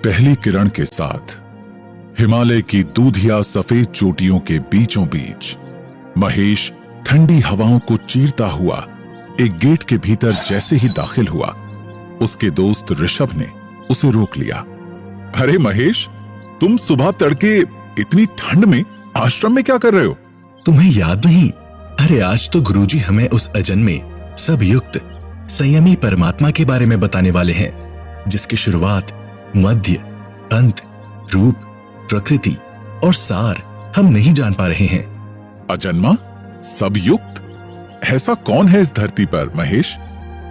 पहली किरण के साथ हिमालय की दूधिया सफेद चोटियों के बीचों बीच महेश ठंडी हवाओं को चीरता हुआ एक गेट के भीतर जैसे ही दाखिल हुआ, उसके दोस्त ऋषभ ने उसे रोक लिया। अरे महेश, तुम सुबह तड़के इतनी ठंड में आश्रम में क्या कर रहे हो? तुम्हें याद नहीं? अरे आज तो गुरुजी हमें उस अजन्मे, सब युक्त, संयमी परमात्मा के बारे में बताने वाले हैं, जिसकी शुरुआत, मध्य, अंत, रूप, प्रकृति और सार हम नहीं जान पा रहे हैं। अजन्मा, सब युक्त? ऐसा कौन है इस धरती पर महेश?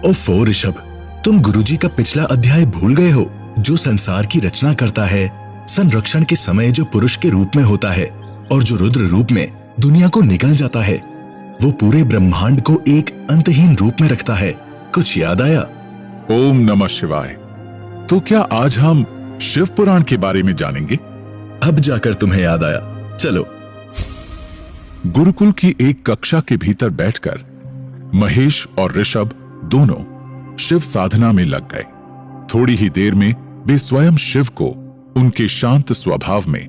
ओफो ऋषभ, तुम गुरुजी का पिछला अध्याय भूल गए हो, जो संसार की रचना करता है, संरक्षण के समय जो पुरुष के रूप में होता है और जो रुद्र रूप में दुनिया को निगल जाता है, वो पूरे ब्रह्मांड को एक अंतहीन रूप में रखता है। कुछ याद आया? ओम नमः शिवाय। तो क्या आज हम शिव पुराण के बारे में जानेंगे? अब जाकर तुम्हें याद आया। चलो। गुरुकुल की एक कक्षा के भीतर बैठकर महेश और ऋषभ दोनों शिव साधना में लग गए। थोड़ी ही देर में वे स्वयं शिव को उनके शांत स्वभाव में,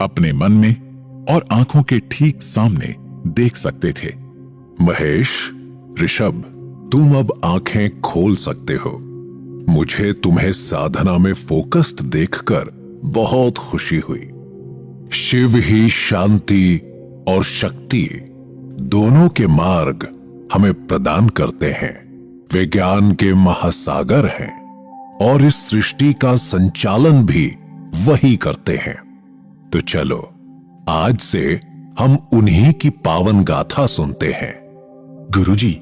अपने मन में और आंखों के ठीक सामने देख सकते थे। महेश, ऋषभ, तुम अब आंखें खोल सकते हो। मुझे तुम्हें साधना में फोकस्ड देखकर बहुत खुशी हुई। शिव ही शांति और शक्ति दोनों के मार्ग हमें प्रदान करते हैं। वे ज्ञान के महासागर हैं और इस सृष्टि का संचालन भी वही करते हैं। तो चलो आज से हम उन्हीं की पावन गाथा सुनते हैं। गुरुजी,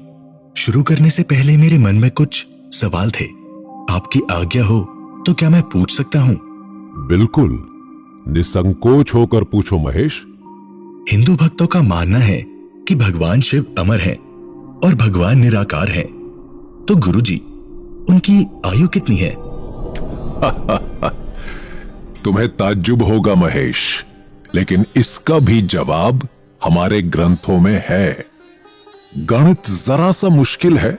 शुरू करने से पहले मेरे मन में कुछ सवाल थे। आपकी आज्ञा हो तो क्या मैं पूछ सकता हूं? बिल्कुल, निसंकोच होकर पूछो महेश। हिंदू भक्तों का मानना है कि भगवान शिव अमर हैं और भगवान निराकार हैं। तो गुरुजी, उनकी आयु कितनी है? तुम्हें ताज्जुब होगा महेश, लेकिन इसका भी जवाब हमारे ग्रंथों में है। गणित जरा सा मुश्किल है,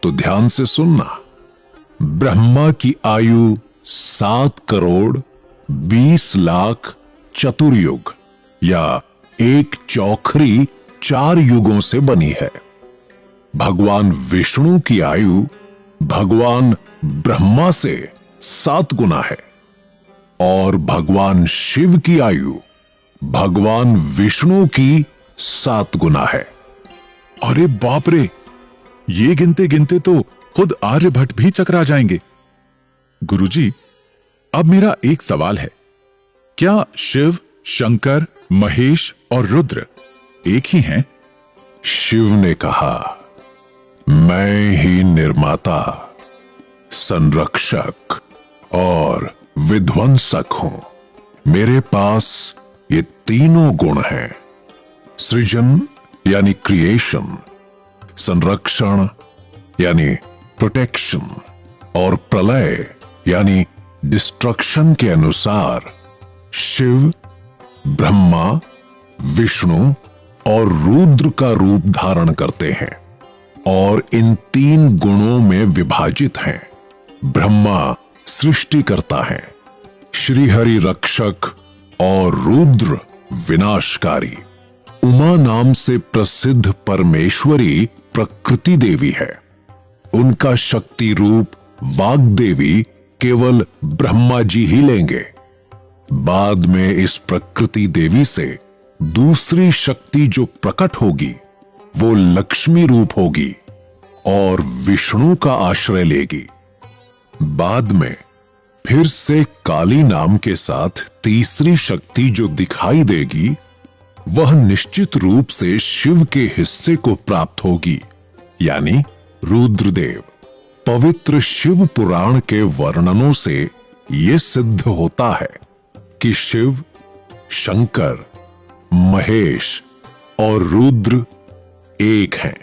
तो ध्यान से सुनना। ब्रह्मा की आयु 7 करोड़ 20 लाख चतुर्युग या 1 चौखरी 4 युगों से बनी है। भगवान विष्णु की आयु भगवान ब्रह्मा से 7 गुना है और भगवान शिव की आयु भगवान विष्णु की 7 गुना है। अरे बाप रे, ये गिनते गिनते तो खुद आर्यभट्ट भी चकरा जाएंगे। गुरुजी, अब मेरा एक सवाल है, क्या शिव, शंकर, महेश और रुद्र एक ही हैं? शिव ने कहा, मैं ही निर्माता, संरक्षक और विध्वंसक हूं। मेरे पास ये तीनों गुण हैं। सृजन यानी क्रिएशन, संरक्षण यानी प्रोटेक्शन और प्रलय यानी डिस्ट्रक्शन के अनुसार शिव, ब्रह्मा, विष्णु और रुद्र का रूप धारण करते हैं और इन 3 गुणों में विभाजित हैं। ब्रह्मा सृष्टि करता है, श्रीहरि रक्षक और रुद्र विनाशकारी। उमा नाम से प्रसिद्ध परमेश्वरी प्रकृति देवी है। उनका शक्ति रूप वाग्देवी केवल ब्रह्मा जी ही लेंगे। बाद में इस प्रकृति देवी से दूसरी शक्ति जो प्रकट होगी वो लक्ष्मी रूप होगी और विष्णु का आश्रय लेगी। बाद में फिर से काली नाम के साथ तीसरी शक्ति जो दिखाई देगी वह निश्चित रूप से शिव के हिस्से को प्राप्त होगी, यानी रुद्रदेव। पवित्र शिव पुराण के वर्णनों से यह सिद्ध होता है कि शिव, शंकर, महेश और रुद्र एक हैं।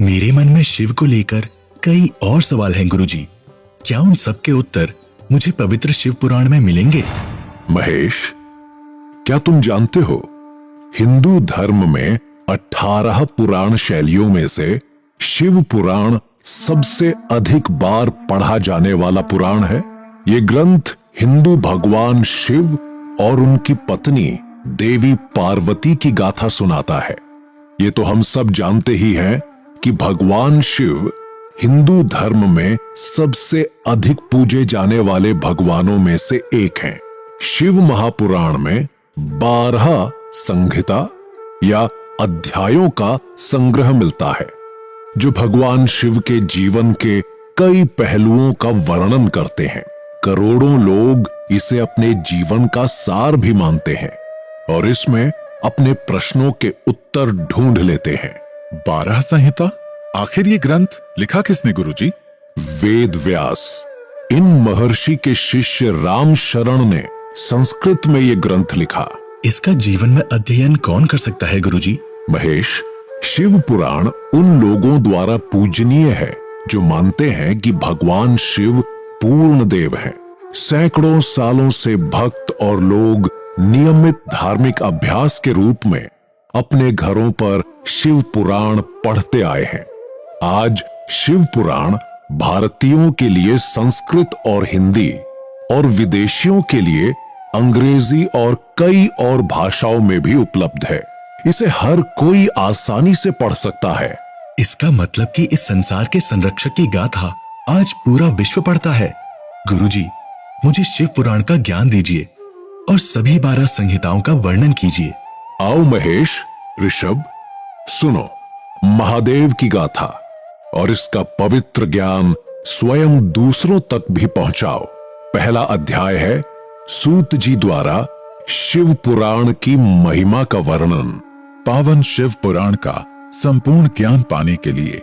मेरे मन में शिव को लेकर कई और सवाल हैं गुरुजी। क्या उन सब के उत्तर मुझे पवित्र शिव पुराण में मिलेंगे? महेश, क्या तुम जानते हो, हिंदू धर्म में 18 पुराण शैलियों में से शिव पुराण सबसे अधिक बार पढ़ा जाने वाला पुराण है। ये ग्रंथ हिंदू भगवान शिव और उनकी पत्नी देवी पार्वती की गाथा सुनाता है। ये तो हम सब जानते ही हैं कि भगवान शिव हिंदू धर्म में सबसे अधिक पूजे जाने वाले भगवानों में से एक हैं। शिव महापुराण में 12 संहिता या अध्यायों का संग्रह मिलता है, जो भगवान शिव के जीवन के कई पहलुओं का वर्णन करते हैं। करोड़ों लोग इसे अपने जीवन का सार भी मानते हैं और इसमें अपने प्रश्नों के उत्तर ढूंढ लेते हैं। 12 संहिता? आखिर ये ग्रंथ लिखा किसने गुरुजी? वेद व्यास। इन महर्षि के शिष्य राम शरण ने संस्कृत में ये ग्रंथ लिखा। इसका जीवन में अध्ययन कौन कर सकता है गुरुजी? महेश, शिव पुराण उन लोगों द्वारा पूजनीय है जो मानते हैं कि भगवान शिव पूर्ण देव हैं। सैकड़ों सालों से भक्त और लोग नियमित धार्मिक अभ्यास के रूप में अपने घरों पर शिव पुराण पढ़ते आए हैं। आज शिव पुराण भारतीयों के लिए संस्कृत और हिंदी और विदेशियों के लिए अंग्रेजी और कई और भाषाओं में भी उपलब्ध है। इसे हर कोई आसानी से पढ़ सकता है। इसका मतलब कि इस संसार के संरक्षक की गाथा आज पूरा विश्व पढ़ता है। गुरुजी, मुझे शिव पुराण का ज्ञान दीजिए और सभी 12 संहिताओं का वर्णन कीजिए। आओ महेश, ऋषभ, सुनो महादेव की गाथा और इसका पवित्र ज्ञान स्वयं दूसरों तक भी पहुंचाओ। पहला अध्याय है सूत जी द्वारा शिव पुराण की महिमा का वर्णन। पावन शिव पुराण का संपूर्ण ज्ञान पाने के लिए